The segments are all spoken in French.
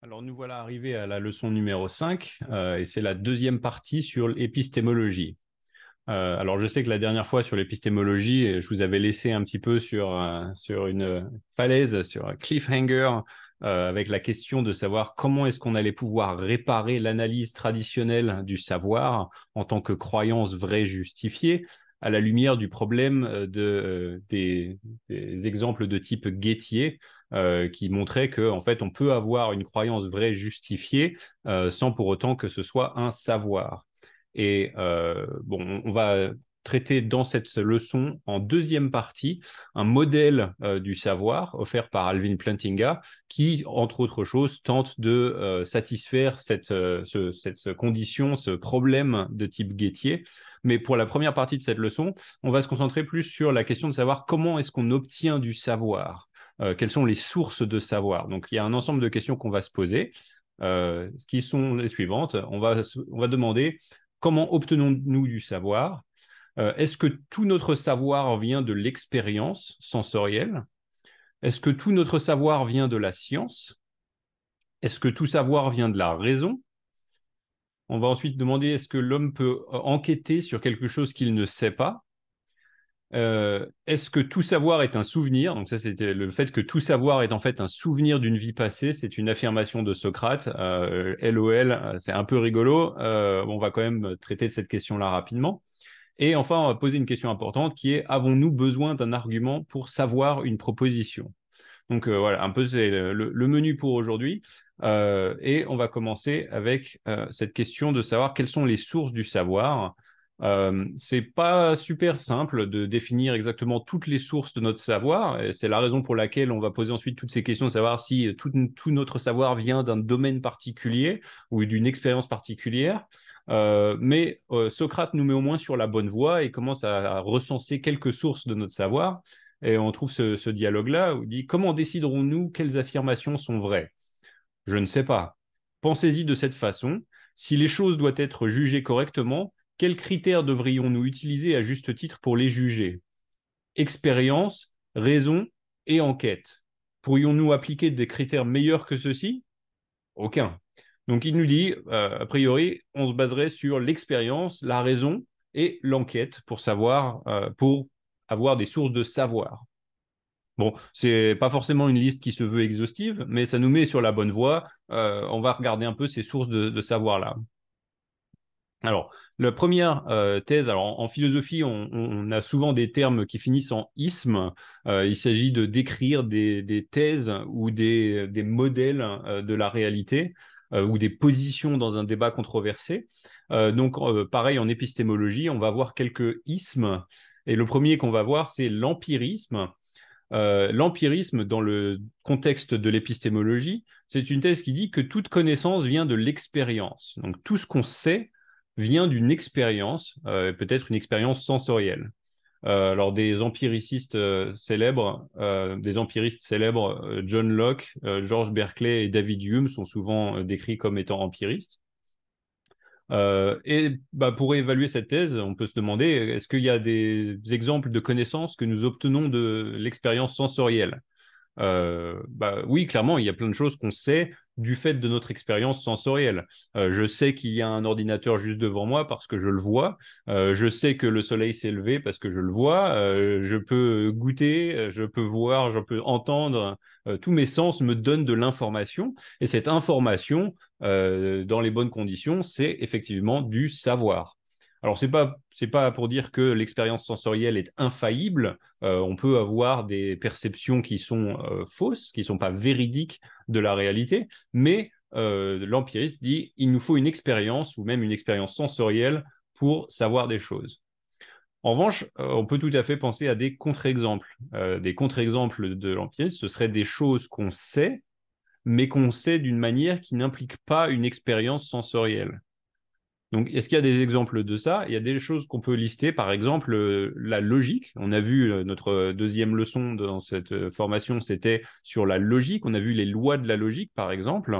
Alors nous voilà arrivés à la leçon numéro 5 et c'est la deuxième partie sur l'épistémologie. Alors je sais que la dernière fois sur l'épistémologie, je vous avais laissé un petit peu sur une falaise, sur un cliffhanger, avec la question de savoir comment est-ce qu'on allait pouvoir réparer l'analyse traditionnelle du savoir en tant que croyance vraie justifiée à la lumière du problème des exemples de type Gettier qui montraient que en fait on peut avoir une croyance vraie justifiée sans pour autant que ce soit un savoir. Et bon, on va traiter dans cette leçon, en deuxième partie, un modèle du savoir offert par Alvin Plantinga qui, entre autres choses, tente de satisfaire cette condition, ce problème de type Gettier. Mais pour la première partie de cette leçon, on va se concentrer plus sur la question de savoir comment est-ce qu'on obtient du savoir, quelles sont les sources de savoir. Donc, il y a un ensemble de questions qu'on va se poser, qui sont les suivantes. On va demander comment obtenons-nous du savoir? Est-ce que tout notre savoir vient de l'expérience sensorielle? Est-ce que tout notre savoir vient de la science? Est-ce que tout savoir vient de la raison? On va ensuite demander est-ce que l'homme peut enquêter sur quelque chose qu'il ne sait pas? Est-ce que tout savoir est un souvenir? Donc ça, c'était le fait que tout savoir est en fait un souvenir d'une vie passée. C'est une affirmation de Socrate. LOL, c'est un peu rigolo. On va quand même traiter de cette question-là rapidement. Et enfin, on va poser une question importante qui est, avons-nous besoin d'un argument pour savoir une proposition? Donc voilà, un peu c'est le menu pour aujourd'hui. Et on va commencer avec cette question de savoir quelles sont les sources du savoir. C'est pas super simple de définir exactement toutes les sources de notre savoir. Et c'est la raison pour laquelle on va poser ensuite toutes ces questions de savoir si tout notre savoir vient d'un domaine particulier ou d'une expérience particulière. Mais Socrate nous met au moins sur la bonne voie et commence à recenser quelques sources de notre savoir. Et on trouve ce dialogue-là où il dit comment déciderons-nous quelles affirmations sont vraies? Je ne sais pas. Pensez-y de cette façon. Si les choses doivent être jugées correctement, quels critères devrions-nous utiliser à juste titre pour les juger? Expérience, raison et enquête. Pourrions-nous appliquer des critères meilleurs que ceux-ci? Aucun. Donc il nous dit, a priori, on se baserait sur l'expérience, la raison et l'enquête pour savoir, pour avoir des sources de savoir. Bon, c'est pas forcément une liste qui se veut exhaustive, mais ça nous met sur la bonne voie. On va regarder un peu ces sources de savoir-là. Alors, la première thèse, alors en philosophie, on a souvent des termes qui finissent en isme. Il s'agit de décrire des thèses ou des modèles de la réalité ou des positions dans un débat controversé. Pareil, en épistémologie, on va voir quelques ismes. Et le premier qu'on va voir, c'est l'empirisme. L'empirisme, dans le contexte de l'épistémologie, c'est une thèse qui dit que toute connaissance vient de l'expérience. Donc tout ce qu'on sait vient d'une expérience, peut-être une expérience sensorielle. Alors des empiricistes célèbres, John Locke, George Berkeley et David Hume sont souvent décrits comme étant empiristes. Pour évaluer cette thèse, on peut se demander, est-ce qu'il y a des exemples de connaissances que nous obtenons de l'expérience sensorielle? Oui, clairement, il y a plein de choses qu'on sait du fait de notre expérience sensorielle. Je sais qu'il y a un ordinateur juste devant moi parce que je le vois. Je sais que le soleil s'est levé parce que je le vois. Je peux goûter, je peux voir, je peux entendre. Tous mes sens me donnent de l'information. Et cette information, dans les bonnes conditions, c'est effectivement du savoir. Alors, c'est pas pour dire que l'expérience sensorielle est infaillible. On peut avoir des perceptions qui sont fausses, qui ne sont pas véridiques de la réalité, mais l'empiriste dit il nous faut une expérience ou même une expérience sensorielle pour savoir des choses. En revanche, on peut tout à fait penser à des contre-exemples. Des contre-exemples de l'empirisme, ce seraient des choses qu'on sait, mais qu'on sait d'une manière qui n'implique pas une expérience sensorielle. Donc, est-ce qu'il y a des exemples de ça? Il y a des choses qu'on peut lister, par exemple, la logique. On a vu notre deuxième leçon dans cette formation, c'était sur la logique. On a vu les lois de la logique, par exemple.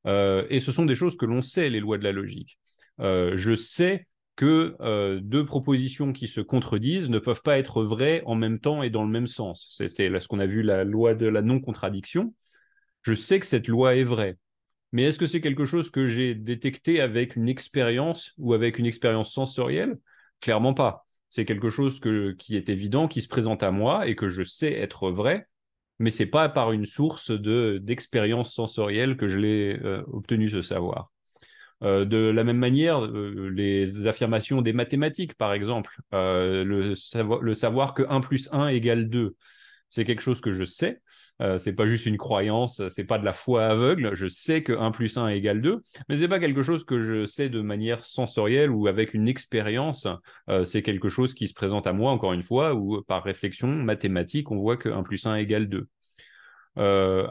Et ce sont des choses que l'on sait, les lois de la logique. Je sais que deux propositions qui se contredisent ne peuvent pas être vraies en même temps et dans le même sens. C'est là ce qu'on a vu, la loi de la non-contradiction. Je sais que cette loi est vraie. Mais est-ce que c'est quelque chose que j'ai détecté avec une expérience ou avec une expérience sensorielle? Clairement pas. C'est quelque chose qui est évident, qui se présente à moi et que je sais être vrai, mais c'est pas par une source d'expérience sensorielle que je l'ai obtenu ce savoir. De la même manière, les affirmations des mathématiques, par exemple, le savoir que 1 plus 1 égale 2, c'est quelque chose que je sais. C'est pas juste une croyance, c'est pas de la foi aveugle. Je sais que 1 plus 1 égale 2, mais c'est pas quelque chose que je sais de manière sensorielle ou avec une expérience. C'est quelque chose qui se présente à moi, encore une fois, ou par réflexion mathématique, on voit que 1 plus 1 égale 2.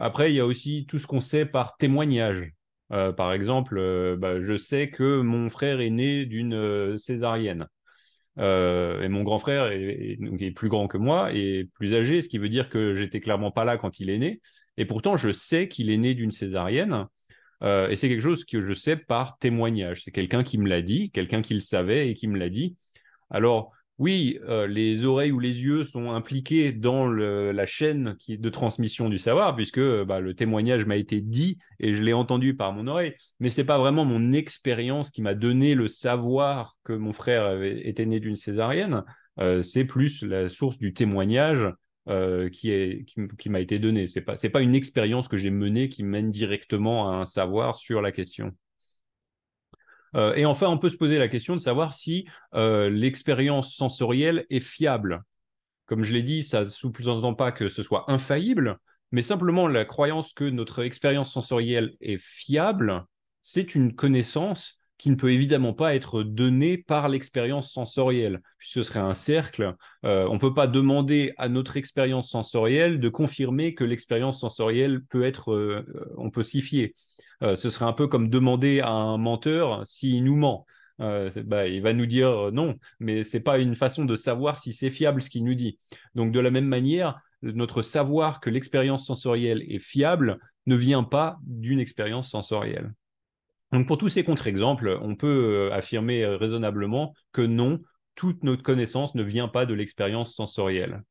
Après, il y a aussi tout ce qu'on sait par témoignage. Par exemple, je sais que mon frère est né d'une césarienne. Et mon grand frère donc, est plus grand que moi et plus âgé, ce qui veut dire que j'étais clairement pas là quand il est né. Et pourtant, je sais qu'il est né d'une césarienne. Et c'est quelque chose que je sais par témoignage. C'est quelqu'un qui me l'a dit, quelqu'un qui le savait et qui me l'a dit. Alors, oui, les oreilles ou les yeux sont impliqués dans la chaîne de transmission du savoir, puisque le témoignage m'a été dit et je l'ai entendu par mon oreille, mais c'est pas vraiment mon expérience qui m'a donné le savoir que mon frère était né d'une césarienne, c'est plus la source du témoignage qui m'a été donné. C'est pas une expérience que j'ai menée qui mène directement à un savoir sur la question. Et enfin, on peut se poser la question de savoir si l'expérience sensorielle est fiable. Comme je l'ai dit, ça ne sous-entend pas que ce soit infaillible, mais simplement la croyance que notre expérience sensorielle est fiable, c'est une connaissance qui ne peut évidemment pas être donnée par l'expérience sensorielle, puisque ce serait un cercle. On ne peut pas demander à notre expérience sensorielle de confirmer que l'expérience sensorielle peut être, on peut s'y fier. Ce serait un peu comme demander à un menteur s'il nous ment. Il va nous dire non, mais c'est pas une façon de savoir si c'est fiable ce qu'il nous dit. Donc de la même manière, notre savoir que l'expérience sensorielle est fiable ne vient pas d'une expérience sensorielle. Donc pour tous ces contre-exemples, on peut affirmer raisonnablement que non, toute notre connaissance ne vient pas de l'expérience sensorielle.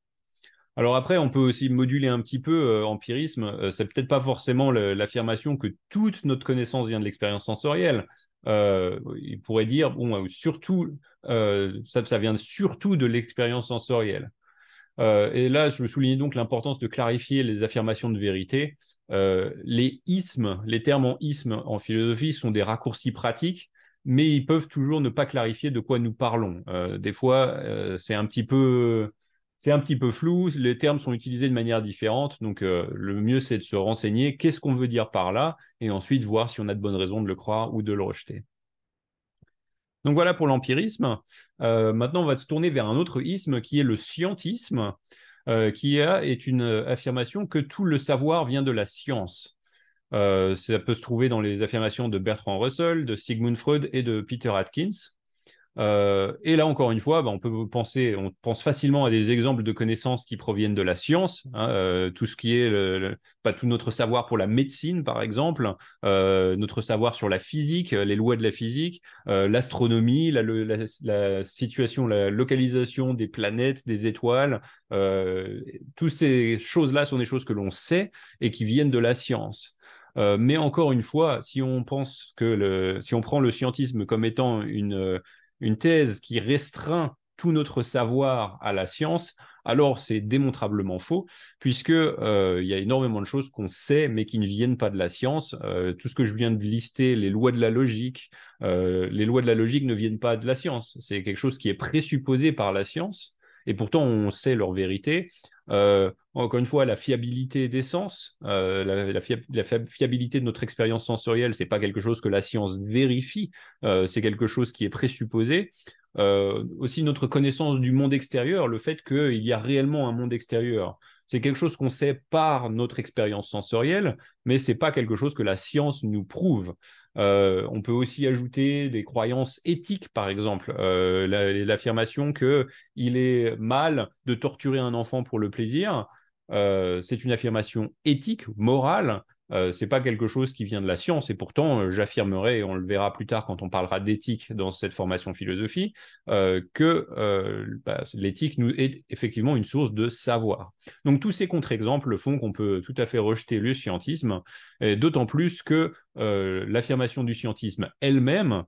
Alors après, on peut aussi moduler un petit peu empirisme. C'est peut-être pas forcément l'affirmation que toute notre connaissance vient de l'expérience sensorielle. Il pourrait dire, bon, surtout, ça vient surtout de l'expérience sensorielle. Et là, je me soulignais donc l'importance de clarifier les affirmations de vérité. Les ismes, les termes en isme en philosophie sont des raccourcis pratiques, mais ils peuvent toujours ne pas clarifier de quoi nous parlons. Des fois, c'est un petit peu flou, les termes sont utilisés de manière différente, donc le mieux c'est de se renseigner qu'est-ce qu'on veut dire par là, et ensuite voir si on a de bonnes raisons de le croire ou de le rejeter. Donc voilà pour l'empirisme. Maintenant, on va se tourner vers un autre isme qui est le scientisme, est une affirmation que tout le savoir vient de la science. Ça peut se trouver dans les affirmations de Bertrand Russell, de Sigmund Freud et de Peter Atkins. Et là, encore une fois, on pense facilement à des exemples de connaissances qui proviennent de la science, hein, tout ce qui est pas tout notre savoir pour la médecine, par exemple, notre savoir sur la physique, les lois de la physique, l'astronomie, la situation, la localisation des planètes, des étoiles. Toutes ces choses-là sont des choses que l'on sait et qui viennent de la science. Mais encore une fois, si on prend le scientisme comme étant une thèse qui restreint tout notre savoir à la science, alors c'est démontrablement faux, puisque il y a énormément de choses qu'on sait, mais qui ne viennent pas de la science. Tout ce que je viens de lister, les lois de la logique ne viennent pas de la science. C'est quelque chose qui est présupposé par la science, et pourtant on sait leur vérité. Encore une fois, la fiabilité des sens, la fiabilité de notre expérience sensorielle, c'est pas quelque chose que la science vérifie, c'est quelque chose qui est présupposé. Aussi notre connaissance du monde extérieur, le fait qu'il y a réellement un monde extérieur, c'est quelque chose qu'on sait par notre expérience sensorielle, mais c'est pas quelque chose que la science nous prouve. On peut aussi ajouter des croyances éthiques, par exemple, l'affirmation que il est mal de torturer un enfant pour le plaisir. C'est une affirmation éthique, morale, c'est pas quelque chose qui vient de la science. Et pourtant, j'affirmerai, et on le verra plus tard quand on parlera d'éthique dans cette formation philosophie, que l'éthique nous est effectivement une source de savoir. Donc tous ces contre-exemples font qu'on peut tout à fait rejeter le scientisme, et d'autant plus que l'affirmation du scientisme elle-même,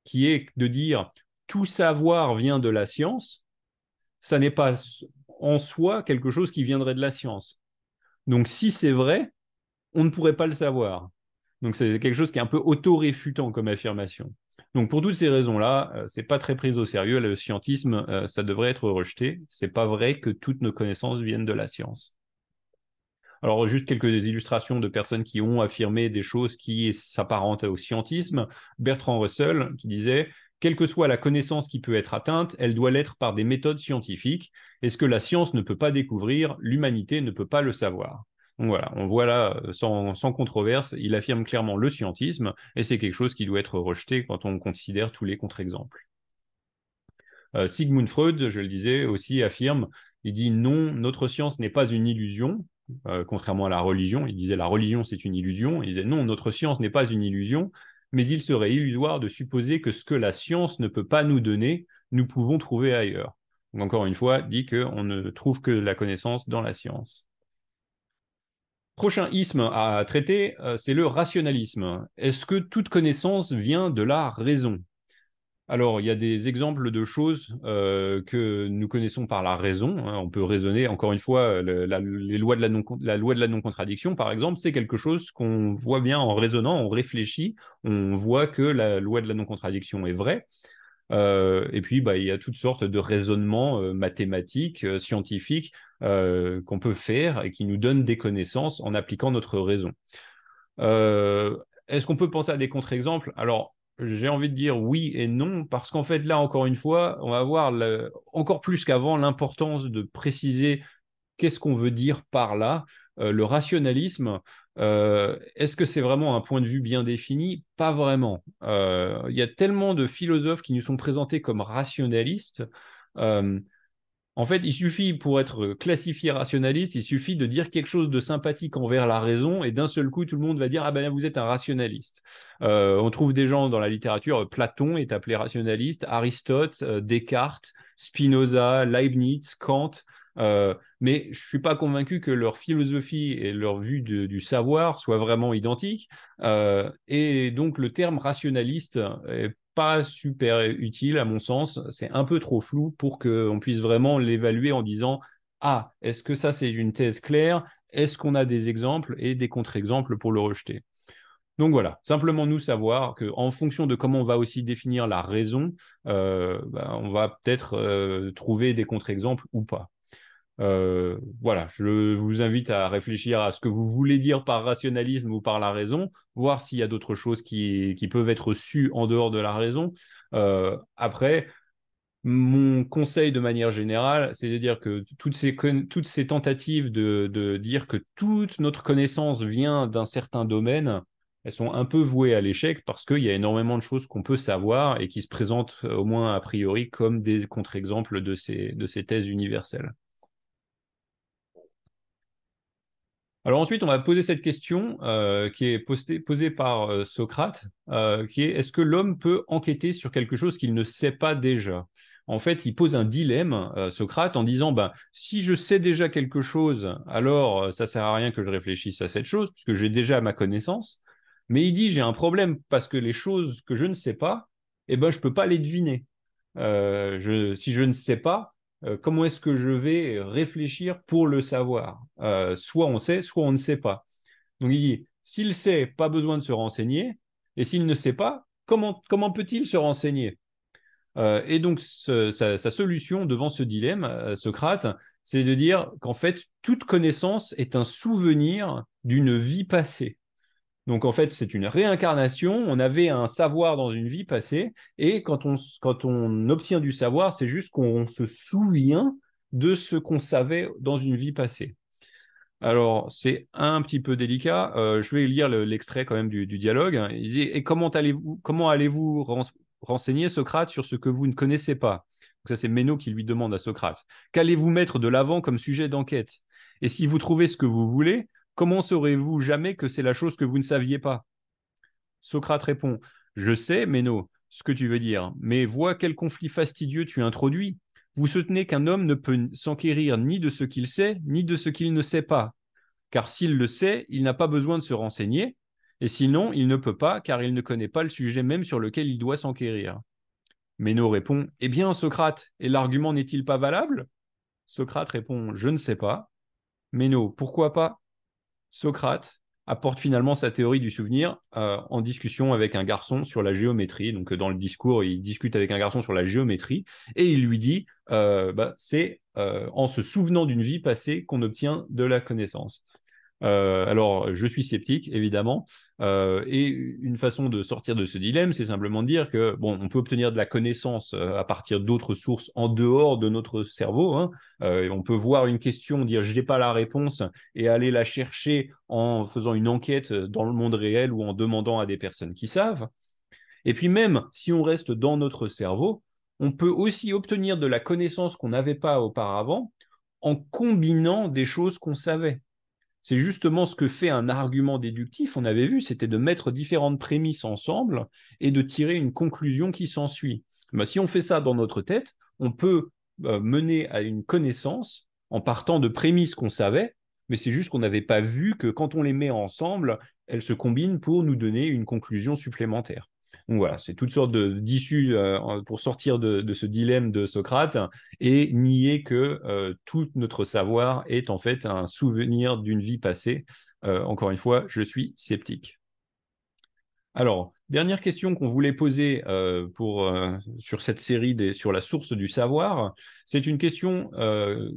qui est de dire tout savoir vient de la science, ça n'est pas en soi quelque chose qui viendrait de la science. Donc si c'est vrai, on ne pourrait pas le savoir. Donc c'est quelque chose qui est un peu auto-réfutant comme affirmation. Donc pour toutes ces raisons-là, c'est pas très pris au sérieux. Le scientisme, ça devrait être rejeté. C'est pas vrai que toutes nos connaissances viennent de la science. Alors juste quelques illustrations de personnes qui ont affirmé des choses qui s'apparentent au scientisme. Bertrand Russell qui disait quelle que soit la connaissance qui peut être atteinte, elle doit l'être par des méthodes scientifiques. Et ce que la science ne peut pas découvrir, l'humanité ne peut pas le savoir. Donc voilà, on voit là, sans controverse, il affirme clairement le scientisme, et c'est quelque chose qui doit être rejeté quand on considère tous les contre-exemples. Sigmund Freud, je le disais, aussi affirme, il dit non, notre science n'est pas une illusion, contrairement à la religion. Il disait la religion c'est une illusion. Il disait non, notre science n'est pas une illusion, mais il serait illusoire de supposer que ce que la science ne peut pas nous donner, nous pouvons trouver ailleurs. Donc encore une fois, dit qu'on ne trouve que la connaissance dans la science. Prochain isme à traiter, c'est le rationalisme. Est-ce que toute connaissance vient de la raison? Alors, il y a des exemples de choses que nous connaissons par la raison. Hein. On peut raisonner, encore une fois, les lois de la loi de la non-contradiction, par exemple, c'est quelque chose qu'on voit bien en raisonnant, on réfléchit, on voit que la loi de la non-contradiction est vraie. Et puis, il y a toutes sortes de raisonnements mathématiques, scientifiques qu'on peut faire et qui nous donnent des connaissances en appliquant notre raison. Est-ce qu'on peut penser à des contre-exemples? Alors, j'ai envie de dire oui et non, parce qu'en fait, là, encore une fois, on va voir encore plus qu'avant l'importance de préciser qu'est-ce qu'on veut dire par là. Le rationalisme, est-ce que c'est vraiment un point de vue bien défini? Pas vraiment. Il y a tellement de philosophes qui nous sont présentés comme rationalistes. Euh, En fait, il suffit, pour être classifié rationaliste, il suffit de dire quelque chose de sympathique envers la raison et d'un seul coup, tout le monde va dire « Ah ben là, vous êtes un rationaliste ». On trouve des gens dans la littérature, Platon est appelé rationaliste, Aristote, Descartes, Spinoza, Leibniz, Kant, mais je ne suis pas convaincu que leur philosophie et leur vue du savoir soient vraiment identiques. Et donc, le terme rationaliste est pas super utile à mon sens. C'est un peu trop flou pour qu'on puisse vraiment l'évaluer en disant ah, est-ce que ça c'est une thèse claire? Est-ce qu'on a des exemples et des contre-exemples pour le rejeter? Donc voilà, simplement nous savoir qu'en fonction de comment on va aussi définir la raison, on va peut-être trouver des contre-exemples ou pas. Voilà, je vous invite à réfléchir à ce que vous voulez dire par rationalisme ou par la raison, voir s'il y a d'autres choses qui peuvent être sues en dehors de la raison. Après, mon conseil de manière générale, c'est de dire que toutes ces tentatives de dire que toute notre connaissance vient d'un certain domaine, elles sont un peu vouées à l'échec parce qu'il y a énormément de choses qu'on peut savoir et qui se présentent au moins a priori comme des contre-exemples de ces thèses universelles. Alors ensuite, on va poser cette question qui est posée par Socrate, qui est est-ce que l'homme peut enquêter sur quelque chose qu'il ne sait pas déjà? En fait, il pose un dilemme, Socrate, en disant si je sais déjà quelque chose, alors ça sert à rien que je réfléchisse à cette chose, puisque j'ai déjà ma connaissance. Mais il dit j'ai un problème parce que les choses que je ne sais pas, je peux pas les deviner. Si je ne sais pas, comment est-ce que je vais réfléchir pour le savoir? Soit on sait, soit on ne sait pas. Donc il dit, s'il sait, pas besoin de se renseigner, et s'il ne sait pas, comment peut-il se renseigner? Et donc sa solution devant ce dilemme, Socrate, c'est de dire qu'en fait, toute connaissance est un souvenir d'une vie passée. Donc en fait, c'est une réincarnation. On avait un savoir dans une vie passée, et quand on obtient du savoir, c'est juste qu'on se souvient de ce qu'on savait dans une vie passée. Alors, c'est un petit peu délicat. Je vais lire l'extrait quand même du dialogue. Il dit, et comment allez-vous renseigner Socrate sur ce que vous ne connaissez pas? Donc ça, c'est Méno qui lui demande à Socrate. Qu'allez-vous mettre de l'avant comme sujet d'enquête? Et si vous trouvez ce que vous voulez, Comment saurez-vous jamais que c'est la chose que vous ne saviez pas? Socrate répond, je sais, Méno, ce que tu veux dire, mais vois quel conflit fastidieux tu introduis. Vous soutenez qu'un homme ne peut s'enquérir ni de ce qu'il sait, ni de ce qu'il ne sait pas. Car s'il le sait, il n'a pas besoin de se renseigner, et sinon, il ne peut pas, car il ne connaît pas le sujet même sur lequel il doit s'enquérir. Méno répond, eh bien, Socrate, et l'argument n'est-il pas valable? Socrate répond, je ne sais pas. Méno, pourquoi pas? Socrate apporte finalement sa théorie du souvenir en discussion avec un garçon sur la géométrie. Donc, dans le discours, il discute avec un garçon sur la géométrie et il lui dit c'est en se souvenant d'une vie passée qu'on obtient de la connaissance. Alors, je suis sceptique, évidemment, et une façon de sortir de ce dilemme, c'est simplement de dire que, bon, on peut obtenir de la connaissance à partir d'autres sources en dehors de notre cerveau. Hein. On peut voir une question, dire « je n'ai pas la réponse » et aller la chercher en faisant une enquête dans le monde réel ou en demandant à des personnes qui savent. Et puis même si on reste dans notre cerveau, on peut aussi obtenir de la connaissance qu'on n'avait pas auparavant en combinant des choses qu'on savait. C'est justement ce que fait un argument déductif, on avait vu, c'était de mettre différentes prémices ensemble et de tirer une conclusion qui s'ensuit. Si on fait ça dans notre tête, on peut mener à une connaissance en partant de prémices qu'on savait, mais c'est juste qu'on n'avait pas vu que quand on les met ensemble, elles se combinent pour nous donner une conclusion supplémentaire. Donc voilà, c'est toutes sortes d'issues pour sortir de ce dilemme de Socrate et nier que tout notre savoir est en fait un souvenir d'une vie passée. Encore une fois, je suis sceptique. Alors, dernière question qu'on voulait poser sur cette série sur la source du savoir, c'est une question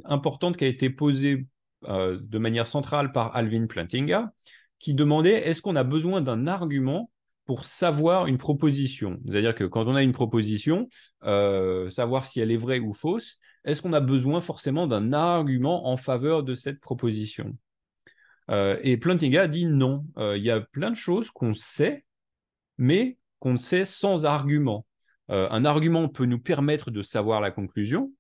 importante qui a été posée de manière centrale par Alvin Plantinga, qui demandait est-ce qu'on a besoin d'un argument pour savoir une proposition? C'est-à-dire que quand on a une proposition, savoir si elle est vraie ou fausse, est-ce qu'on a besoin forcément d'un argument en faveur de cette proposition? Et Plantinga dit non. Il y a plein de choses qu'on sait, mais qu'on sait sans argument. Un argument peut nous permettre de savoir la conclusion,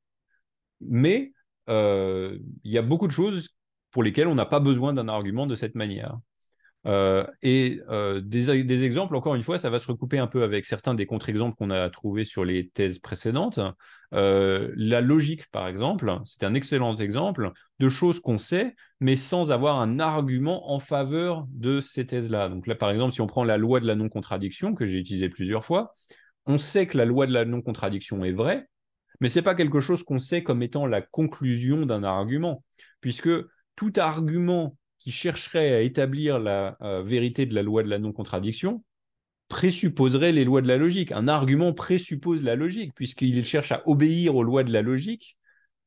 mais il y a beaucoup de choses pour lesquelles on n'a pas besoin d'un argument de cette manière. Des exemples, encore une fois, ça va se recouper un peu avec certains des contre-exemples qu'on a trouvés sur les thèses précédentes. La logique, par exemple, c'est un excellent exemple de choses qu'on sait, mais sans avoir un argument en faveur de ces thèses-là. Donc là, par exemple, si on prend la loi de la non-contradiction, que j'ai utilisée plusieurs fois, on sait que la loi de la non-contradiction est vraie, mais ce n'est pas quelque chose qu'on sait comme étant la conclusion d'un argument, puisque tout argument qui chercherait à établir la vérité de la loi de la non-contradiction présupposerait les lois de la logique. Un argument présuppose la logique, puisqu'il cherche à obéir aux lois de la logique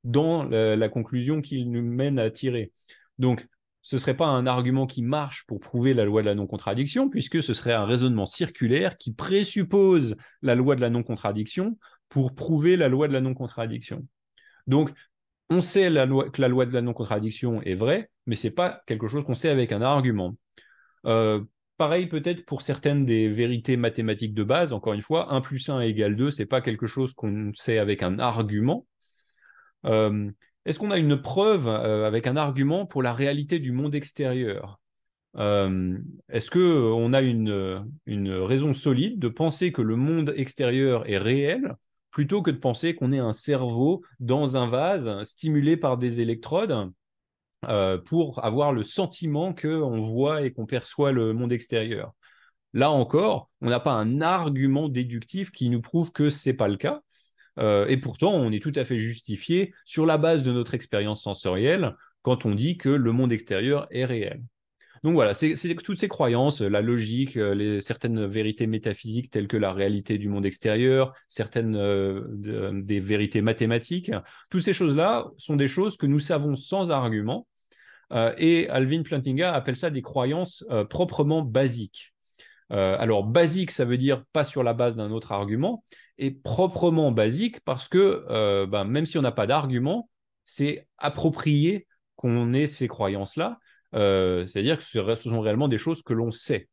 dans la conclusion qu'il nous mène à tirer. Donc, ce ne serait pas un argument qui marche pour prouver la loi de la non-contradiction, puisque ce serait un raisonnement circulaire qui présuppose la loi de la non-contradiction pour prouver la loi de la non-contradiction. Donc, on sait que la loi de la non-contradiction est vraie, mais ce n'est pas quelque chose qu'on sait avec un argument. Pareil peut-être pour certaines des vérités mathématiques de base, encore une fois, 1 plus 1 égale 2, ce n'est pas quelque chose qu'on sait avec un argument. Est-ce qu'on a une preuve avec un argument pour la réalité du monde extérieur? Est-ce qu'on a une raison solide de penser que le monde extérieur est réel plutôt que de penser qu'on est un cerveau dans un vase stimulé par des électrodes pour avoir le sentiment qu'on voit et qu'on perçoit le monde extérieur? Là encore, on n'a pas un argument déductif qui nous prouve que ce n'est pas le cas. Et pourtant, on est tout à fait justifié sur la base de notre expérience sensorielle quand on dit que le monde extérieur est réel. Donc voilà, c'est toutes ces croyances, la logique, certaines vérités métaphysiques telles que la réalité du monde extérieur, certaines des vérités mathématiques. Toutes ces choses-là sont des choses que nous savons sans argument. Et Alvin Plantinga appelle ça des croyances proprement basiques. Alors, basique, ça veut dire pas sur la base d'un autre argument, et proprement basique parce que même si on n'a pas d'argument, c'est approprié qu'on ait ces croyances-là. C'est-à-dire que ce sont réellement des choses que l'on sait.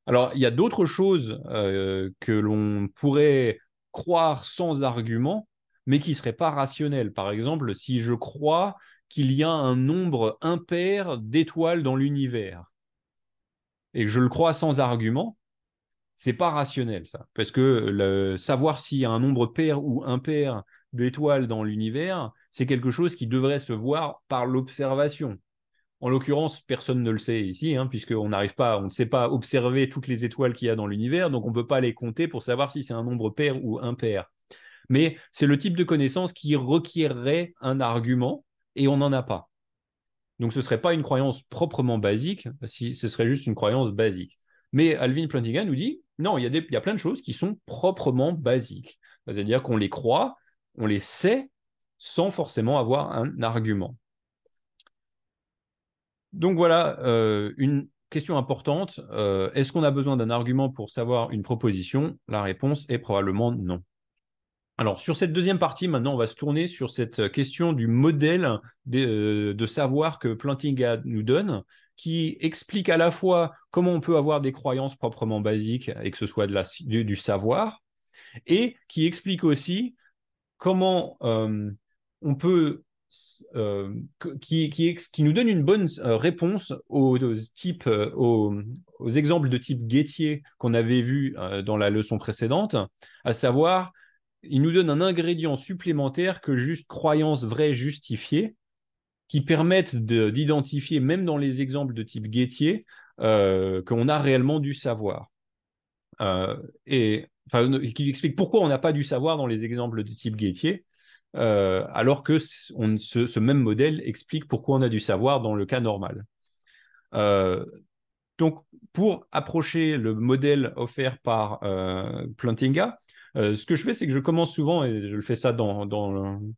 Alors, il y a d'autres choses que l'on pourrait croire sans argument, mais qui ne seraient pas rationnelles. Par exemple, si je crois qu'il y a un nombre impair d'étoiles dans l'univers, et que je le crois sans argument, c'est pas rationnel, ça. Parce que savoir s'il y a un nombre pair ou impair d'étoiles dans l'univers, c'est quelque chose qui devrait se voir par l'observation. En l'occurrence, personne ne le sait ici, hein, puisqu'on n'arrive pas, on ne sait pas observer toutes les étoiles qu'il y a dans l'univers, donc on ne peut pas les compter pour savoir si c'est un nombre pair ou impair. Mais c'est le type de connaissance qui requierrait un argument, et on n'en a pas. Donc ce ne serait pas une croyance proprement basique, si ce serait juste une croyance basique. Mais Alvin Plantinga nous dit, non, il y a plein de choses qui sont proprement basiques. C'est-à-dire qu'on les croit, on les sait, sans forcément avoir un argument. Donc voilà, une question importante. Est-ce qu'on a besoin d'un argument pour savoir une proposition? La réponse est probablement non. Alors, sur cette deuxième partie, maintenant, on va se tourner sur cette question du modèle de savoir que Plantinga nous donne, qui explique à la fois comment on peut avoir des croyances proprement basiques et que ce soit du savoir, et qui explique aussi comment on peut, qui nous donne une bonne réponse aux exemples de type Guettier qu'on avait vu dans la leçon précédente, à savoir, il nous donne un ingrédient supplémentaire que juste croyances vraies justifiées, qui permettent d'identifier, même dans les exemples de type Guettier, qu'on a réellement du savoir. Qui explique pourquoi on n'a pas du savoir dans les exemples de type Guettier, alors que ce même modèle explique pourquoi on a du savoir dans le cas normal. Donc, pour approcher le modèle offert par Plantinga, ce que je fais, c'est que je commence souvent, et je le fais ça dans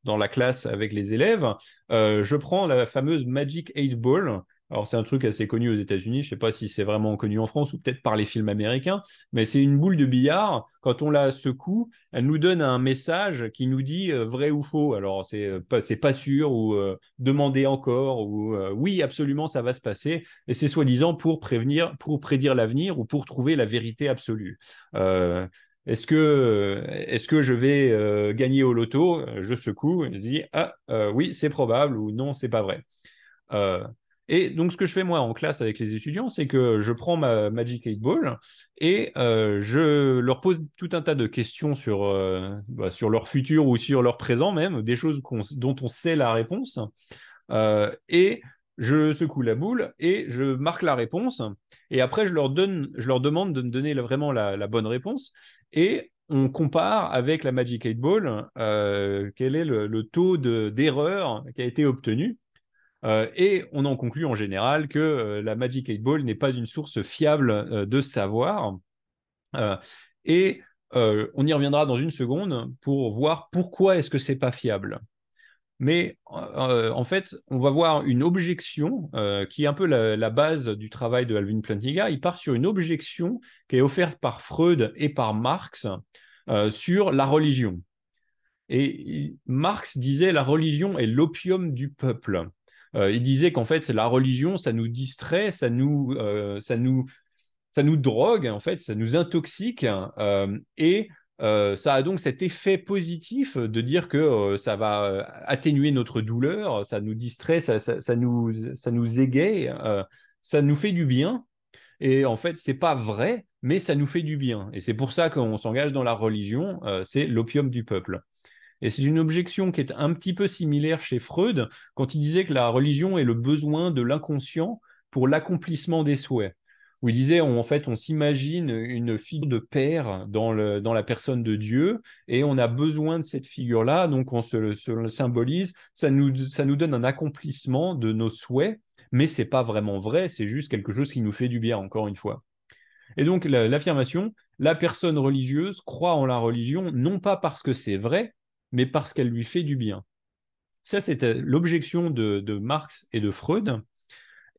la classe avec les élèves, je prends la fameuse Magic 8 Ball. Alors, c'est un truc assez connu aux États-Unis. Je ne sais pas si c'est vraiment connu en France ou peut-être par les films américains, mais c'est une boule de billard. Quand on la secoue, elle nous donne un message qui nous dit vrai ou faux. Alors, c'est pas sûr ou demandez encore ou oui, absolument, ça va se passer. Et c'est soi-disant pour prédire l'avenir ou pour trouver la vérité absolue. Est-ce que je vais gagner au loto? Je secoue et je dis ah oui, c'est probable ou non, c'est pas vrai. Euh, et donc, ce que je fais moi en classe avec les étudiants, c'est que je prends ma Magic 8 Ball et je leur pose tout un tas de questions sur leur futur ou sur leur présent même, des choses dont on sait la réponse. Et je secoue la boule et je marque la réponse. Et après, je leur demande de me donner vraiment la bonne réponse. Et on compare avec la Magic 8 Ball quel est le taux d'erreur qui a été obtenu. Et on en conclut en général que la Magic 8 Ball n'est pas une source fiable de savoir. Euh, et on y reviendra dans une seconde pour voir pourquoi est-ce que c'est pas fiable. Mais en fait, on va voir une objection qui est un peu la base du travail de Alvin Plantinga. Il part sur une objection qui est offerte par Freud et par Marx sur la religion. Et Marx disait la religion est l'opium du peuple. Il disait qu'en fait, la religion, ça nous distrait, ça nous drogue, en fait, ça nous intoxique, et ça a donc cet effet positif de dire que ça va atténuer notre douleur, ça nous distrait, ça nous égaye, ça nous fait du bien. Et en fait, c'est pas vrai, mais ça nous fait du bien. Et c'est pour ça qu'on s'engage dans la religion, c'est l'opium du peuple. Et c'est une objection qui est un petit peu similaire chez Freud, quand il disait que la religion est le besoin de l'inconscient pour l'accomplissement des souhaits. Où il disait, en fait, on s'imagine une figure de père dans la personne de Dieu, et on a besoin de cette figure-là, donc on se le symbolise, ça nous donne un accomplissement de nos souhaits, mais c'est pas vraiment vrai, c'est juste quelque chose qui nous fait du bien, encore une fois. Et donc l'affirmation, la personne religieuse croit en la religion, non pas parce que c'est vrai, mais parce qu'elle lui fait du bien. Ça, c'était l'objection de Marx et de Freud.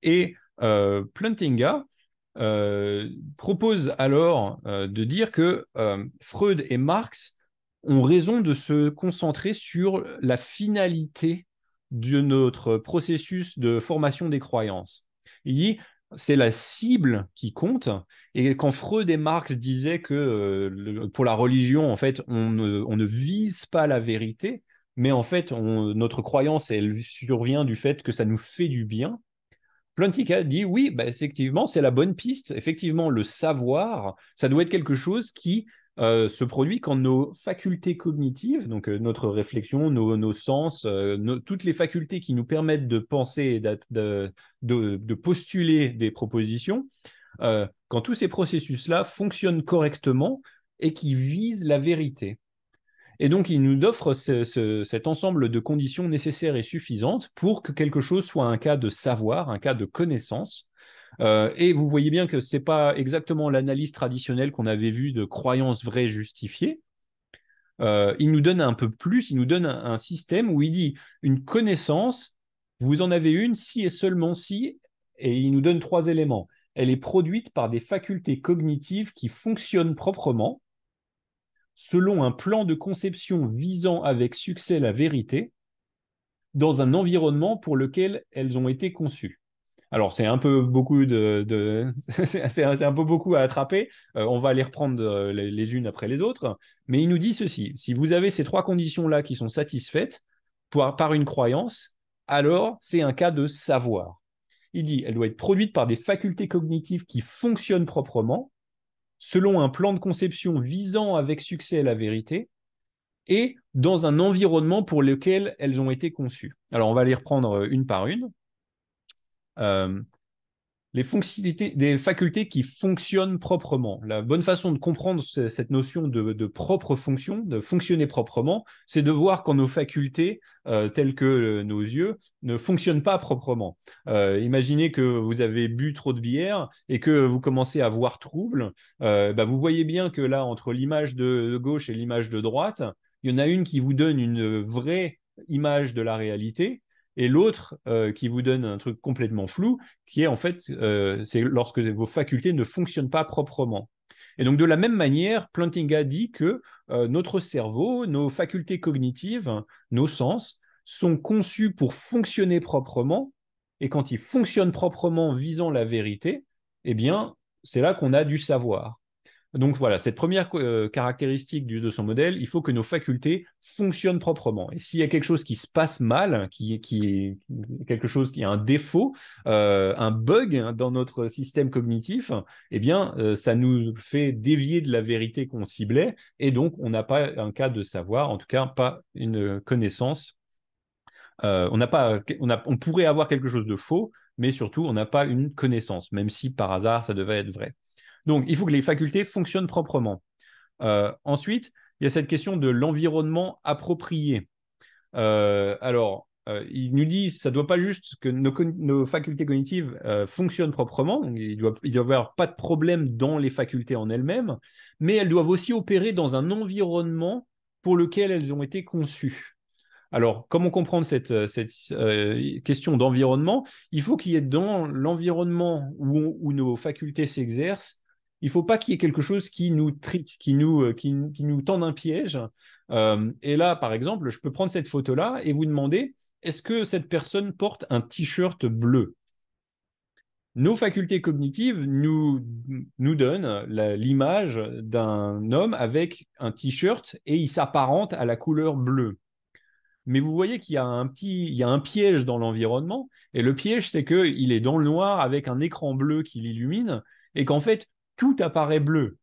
Et Plantinga propose alors de dire que Freud et Marx ont raison de se concentrer sur la finalité de notre processus de formation des croyances. Il dit c'est la cible qui compte. Et quand Freud et Marx disaient que pour la religion, en fait, on ne vise pas la vérité, mais en fait, notre croyance, elle survient du fait que ça nous fait du bien. Plantinga dit oui, bah, effectivement, c'est la bonne piste. Effectivement, le savoir, ça doit être quelque chose qui se produit quand nos facultés cognitives, donc notre réflexion, nos sens, toutes les facultés qui nous permettent de penser et de postuler des propositions, quand tous ces processus-là fonctionnent correctement et qui visent la vérité. Et donc, il nous offre cet ensemble de conditions nécessaires et suffisantes pour que quelque chose soit un cas de savoir, un cas de connaissance. Et vous voyez bien que ce n'est pas exactement l'analyse traditionnelle qu'on avait vue de croyances vraies justifiées. Il nous donne un peu plus, il nous donne un système où il dit une connaissance, vous en avez une si et seulement si, et il nous donne 3 éléments. Elle est produite par des facultés cognitives qui fonctionnent proprement, selon un plan de conception visant avec succès la vérité, dans un environnement pour lequel elles ont été conçues. Alors, c'est un peu beaucoup c'est un peu beaucoup à attraper. On va les reprendre les unes après les autres. Mais il nous dit ceci. Si vous avez ces 3 conditions-là qui sont satisfaites par une croyance, alors c'est un cas de savoir. Il dit, elle doit être produite par des facultés cognitives qui fonctionnent proprement, selon un plan de conception visant avec succès la vérité, et dans un environnement pour lequel elles ont été conçues. Alors, on va les reprendre une par une. Euh, les fonctionnalités, des facultés qui fonctionnent proprement. La bonne façon de comprendre cette notion de propre fonction, de fonctionner proprement, c'est de voir quand nos facultés, telles que nos yeux, ne fonctionnent pas proprement. Imaginez que vous avez bu trop de bière et que vous commencez à voir trouble. Vous voyez bien que là, entre l'image de gauche et l'image de droite, il y en a une qui vous donne une vraie image de la réalité et l'autre qui vous donne un truc complètement flou, qui est en fait, c'est lorsque vos facultés ne fonctionnent pas proprement. Et donc de la même manière, Plantinga dit que notre cerveau, nos facultés cognitives, nos sens, sont conçus pour fonctionner proprement, et quand ils fonctionnent proprement visant la vérité, eh bien, c'est là qu'on a du savoir. Donc voilà, cette première caractéristique de son modèle, il faut que nos facultés fonctionnent proprement. Et s'il y a quelque chose qui se passe mal, qui est quelque chose qui a un défaut, un bug dans notre système cognitif, eh bien, ça nous fait dévier de la vérité qu'on ciblait, et donc on n'a pas un cas de savoir, en tout cas pas une connaissance. On pourrait avoir quelque chose de faux, mais surtout on n'a pas une connaissance, même si par hasard ça devait être vrai. Donc, il faut que les facultés fonctionnent proprement. Ensuite, il y a cette question de l'environnement approprié. Il nous dit ça ne doit pas juste que nos facultés cognitives fonctionnent proprement. Il doit y avoir pas de problème dans les facultés en elles-mêmes, mais elles doivent aussi opérer dans un environnement pour lequel elles ont été conçues. Alors, comment comprendre cette question d'environnement? Il faut qu'il y ait dans l'environnement où nos facultés s'exercent, il ne faut pas qu'il y ait quelque chose qui nous trique, qui nous tende un piège. Et là, par exemple, je peux prendre cette photo-là et vous demander, est-ce que cette personne porte un t-shirt bleu? Nos facultés cognitives nous donnent l'image d'un homme avec un t-shirt et il s'apparente à la couleur bleue. Mais vous voyez qu'il y a il y a un piège dans l'environnement. Et le piège, c'est qu'il est dans le noir avec un écran bleu qui l'illumine et qu'en fait, tout apparaît bleu.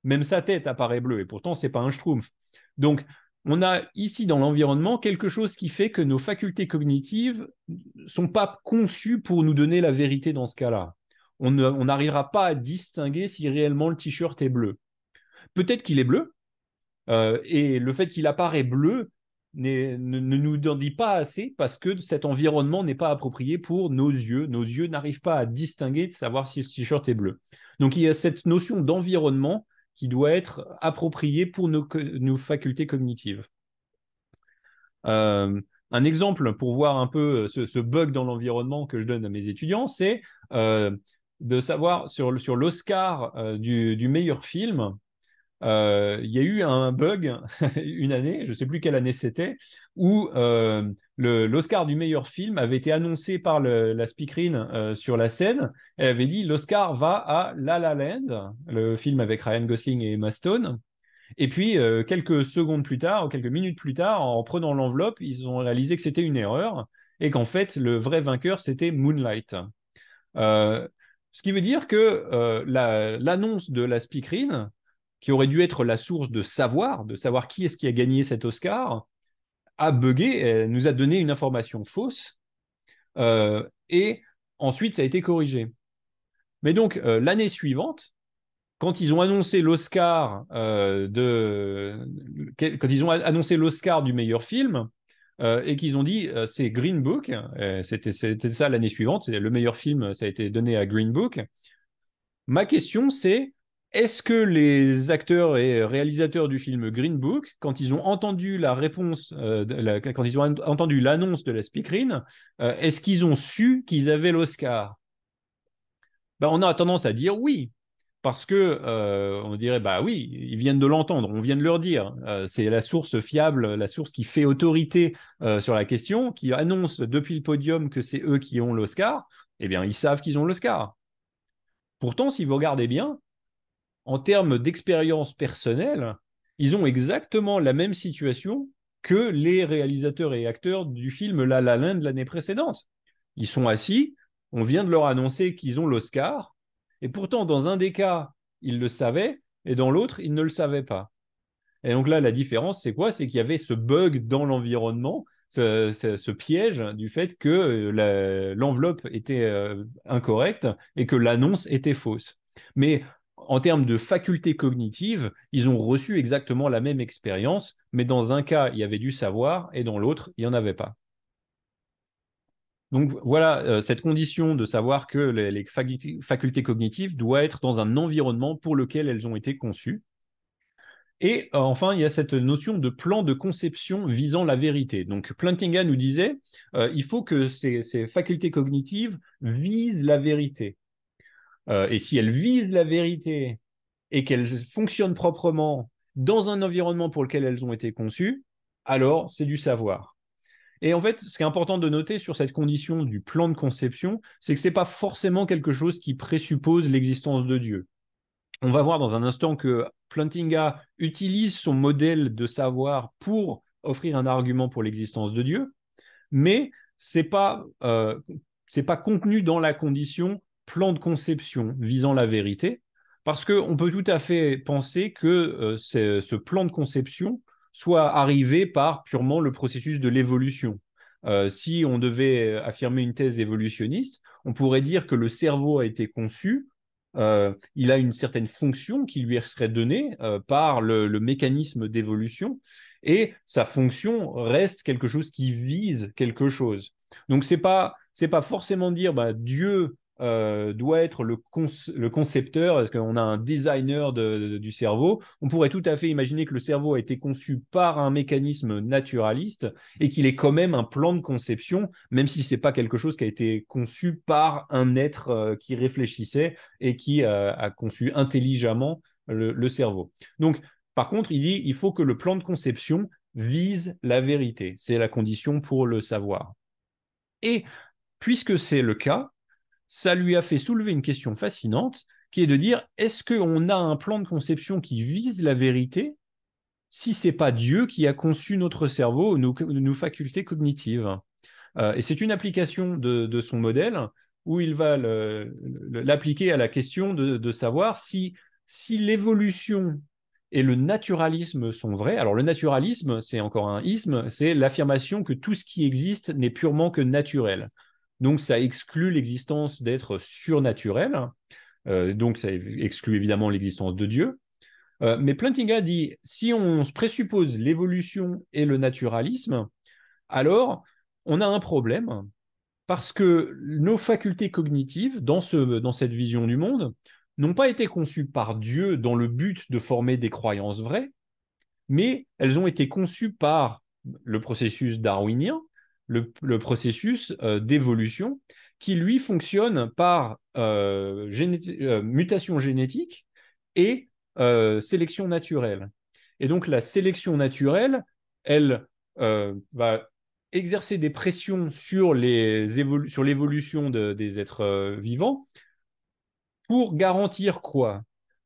Même sa tête apparaît bleue. Et pourtant, ce n'est pas un schtroumpf. Donc, on a ici dans l'environnement quelque chose qui fait que nos facultés cognitives ne sont pas conçues pour nous donner la vérité dans ce cas-là. On n'arrivera pas à distinguer si réellement le t-shirt est bleu. Peut-être qu'il est bleu, et le fait qu'il apparaît bleu ne nous en dit pas assez parce que cet environnement n'est pas approprié pour nos yeux. Nos yeux n'arrivent pas à distinguer, de savoir si ce t-shirt est bleu. Donc il y a cette notion d'environnement qui doit être appropriée pour nos facultés cognitives. Un exemple pour voir un peu ce bug dans l'environnement que je donne à mes étudiants, c'est de savoir sur l'Oscar du meilleur film. Il y a eu un bug une année, je ne sais plus quelle année c'était, où l'Oscar du meilleur film avait été annoncé par la speakerine sur la scène. Elle avait dit l'Oscar va à La La Land, le film avec Ryan Gosling et Emma Stone. Et puis, quelques secondes plus tard, ou quelques minutes plus tard, en prenant l'enveloppe, ils ont réalisé que c'était une erreur et qu'en fait, le vrai vainqueur, c'était Moonlight. Euh, Ce qui veut dire que l'annonce de la speakerine, qui aurait dû être la source de savoir qui est-ce qui a gagné cet Oscar, a bugué, elle nous a donné une information fausse, et ensuite ça a été corrigé. Mais donc, l'année suivante, quand ils ont annoncé l'Oscar quand ils ont annoncé l'Oscar du meilleur film, et qu'ils ont dit c'est Green Book, c'était ça l'année suivante, c'est le meilleur film, ça a été donné à Green Book. Ma question c'est est-ce que les acteurs et réalisateurs du film Green Book, quand ils ont entendu la réponse, quand ils ont entendu l'annonce de la speakerine, est-ce qu'ils ont su qu'ils avaient l'Oscar? Ben, on a tendance à dire oui, parce que on dirait bah oui, ils viennent de l'entendre, on vient de leur dire, c'est la source fiable, la source qui fait autorité sur la question, qui annonce depuis le podium que c'est eux qui ont l'Oscar. Eh bien ils savent qu'ils ont l'Oscar. Pourtant, si vous regardez bien, en termes d'expérience personnelle, ils ont exactement la même situation que les réalisateurs et acteurs du film La La Land de l'année précédente. Ils sont assis, on vient de leur annoncer qu'ils ont l'Oscar, et pourtant, dans un des cas, ils le savaient, et dans l'autre, ils ne le savaient pas. Et donc là, la différence, c'est quoi? C'est qu'il y avait ce bug dans l'environnement, ce piège du fait que l'enveloppe était incorrecte et que l'annonce était fausse. Mais en termes de facultés cognitives, ils ont reçu exactement la même expérience, mais dans un cas, il y avait du savoir et dans l'autre, il n'y en avait pas. Donc voilà, cette condition de savoir que les facultés cognitives doivent être dans un environnement pour lequel elles ont été conçues. Et enfin, il y a cette notion de plan de conception visant la vérité. Donc Plantinga nous disait, il faut que ces facultés cognitives visent la vérité. Et si elles visent la vérité et qu'elles fonctionnent proprement dans un environnement pour lequel elles ont été conçues, alors c'est du savoir. Et en fait, ce qui est important de noter sur cette condition du plan de conception, c'est que ce n'est pas forcément quelque chose qui présuppose l'existence de Dieu. On va voir dans un instant que Plantinga utilise son modèle de savoir pour offrir un argument pour l'existence de Dieu, mais c'est pas contenu dans la condition plan de conception visant la vérité, parce qu'on peut tout à fait penser que ce plan de conception soit arrivé par purement le processus de l'évolution. Si on devait affirmer une thèse évolutionniste, on pourrait dire que le cerveau a été conçu, il a une certaine fonction qui lui serait donnée par le mécanisme d'évolution, et sa fonction reste quelque chose qui vise quelque chose. Donc c'est pas forcément dire bah, Dieu doit être le concepteur, parce qu'on a un designer du cerveau. On pourrait tout à fait imaginer que le cerveau a été conçu par un mécanisme naturaliste et qu'il est quand même un plan de conception, même si c'est pas quelque chose qui a été conçu par un être qui réfléchissait et qui a conçu intelligemment le cerveau. Donc, par contre, il dit il faut que le plan de conception vise la vérité. C'est la condition pour le savoir. Et puisque c'est le cas, ça lui a fait soulever une question fascinante qui est de dire est-ce qu'on a un plan de conception qui vise la vérité si c'est pas Dieu qui a conçu notre cerveau, nos facultés cognitives? Et c'est une application de son modèle où il va l'appliquer à la question de savoir si l'évolution et le naturalisme sont vrais. Alors le naturalisme, c'est encore un isme, c'est l'affirmation que tout ce qui existe n'est purement que naturel. Donc ça exclut l'existence d'êtres surnaturels, donc ça exclut évidemment l'existence de Dieu. Mais Plantinga dit, si on se présuppose l'évolution et le naturalisme, alors on a un problème parce que nos facultés cognitives, dans cette vision du monde, n'ont pas été conçues par Dieu dans le but de former des croyances vraies, mais elles ont été conçues par le processus darwinien, le processus d'évolution, qui lui fonctionne par mutation génétique et sélection naturelle. Et donc la sélection naturelle, elle va exercer des pressions sur l'évolution des êtres vivants pour garantir quoi?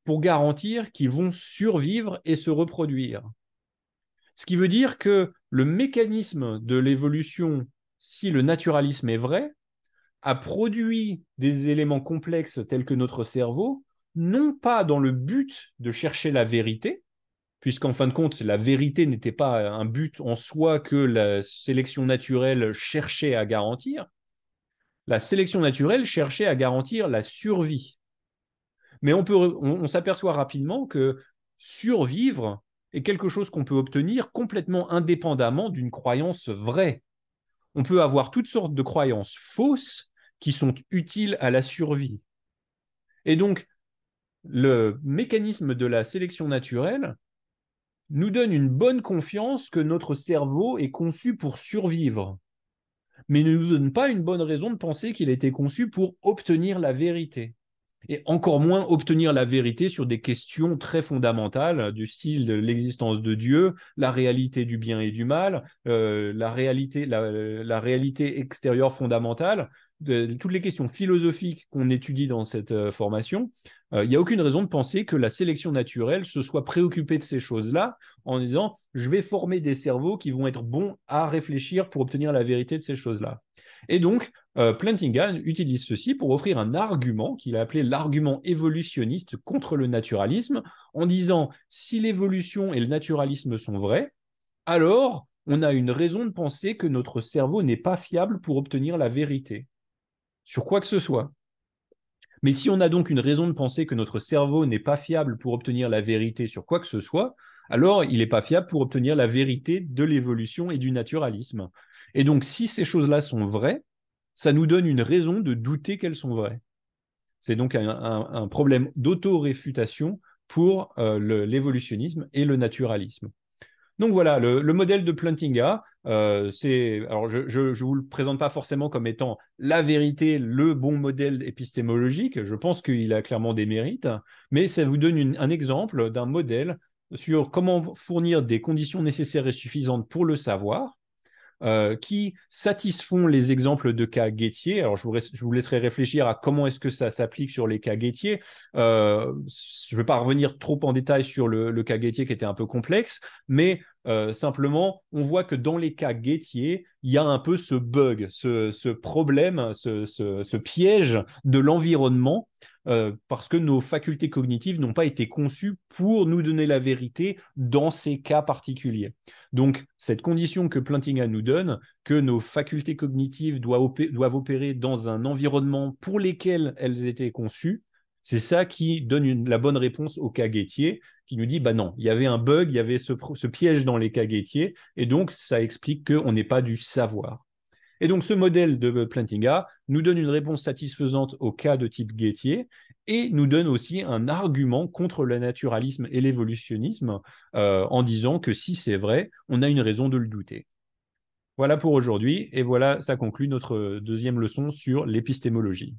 pour garantir qu'ils vont survivre et se reproduire. Ce qui veut dire que le mécanisme de l'évolution, si le naturalisme est vrai, a produit des éléments complexes tels que notre cerveau, non pas dans le but de chercher la vérité, puisqu'en fin de compte, la vérité n'était pas un but en soi que la sélection naturelle cherchait à garantir. La sélection naturelle cherchait à garantir la survie. Mais on s'aperçoit rapidement que survivre est quelque chose qu'on peut obtenir complètement indépendamment d'une croyance vraie. On peut avoir toutes sortes de croyances fausses qui sont utiles à la survie. Et donc, le mécanisme de la sélection naturelle nous donne une bonne confiance que notre cerveau est conçu pour survivre, mais ne nous donne pas une bonne raison de penser qu'il a été conçu pour obtenir la vérité. Et encore moins obtenir la vérité sur des questions très fondamentales du style de l'existence de Dieu, la réalité du bien et du mal, la réalité extérieure fondamentale, toutes les questions philosophiques qu'on étudie dans cette formation. Il n'y a aucune raison de penser que la sélection naturelle se soit préoccupée de ces choses-là en disant je vais former des cerveaux qui vont être bons à réfléchir pour obtenir la vérité de ces choses-là. Et donc, Plantinga utilise ceci pour offrir un argument qu'il a appelé l'argument évolutionniste contre le naturalisme, en disant si l'évolution et le naturalisme sont vrais, alors on a une raison de penser que notre cerveau n'est pas fiable pour obtenir la vérité, sur quoi que ce soit. Mais si on a donc une raison de penser que notre cerveau n'est pas fiable pour obtenir la vérité sur quoi que ce soit, alors il n'est pas fiable pour obtenir la vérité de l'évolution et du naturalisme. Et donc, si ces choses-là sont vraies, ça nous donne une raison de douter qu'elles sont vraies. C'est donc un problème d'auto-réfutation pour l'évolutionnisme et le naturalisme. Donc voilà, le modèle de Plantinga, alors je ne vous le présente pas forcément comme étant la vérité, le bon modèle épistémologique, je pense qu'il a clairement des mérites, mais ça vous donne un exemple d'un modèle sur comment fournir des conditions nécessaires et suffisantes pour le savoir, qui satisfont les exemples de cas Guettier. Alors, je vous laisserai réfléchir à comment est-ce que ça s'applique sur les cas Guettier. Je ne vais pas revenir trop en détail sur le cas Guettier qui était un peu complexe, mais simplement, on voit que dans les cas Guettier, il y a un peu ce bug, ce problème, ce piège de l'environnement, parce que nos facultés cognitives n'ont pas été conçues pour nous donner la vérité dans ces cas particuliers. Donc, cette condition que Plantinga nous donne, que nos facultés cognitives doivent opérer dans un environnement pour lequel elles étaient conçues, c'est ça qui donne la bonne réponse au cas Guettier, qui nous dit, bah non, il y avait un bug, il y avait ce piège dans les cas Guettier, et donc ça explique qu'on n'est pas du savoir. Et donc, ce modèle de Plantinga nous donne une réponse satisfaisante au cas de type Guettier et nous donne aussi un argument contre le naturalisme et l'évolutionnisme en disant que si c'est vrai, on a une raison de le douter. Voilà pour aujourd'hui et voilà, ça conclut notre deuxième leçon sur l'épistémologie.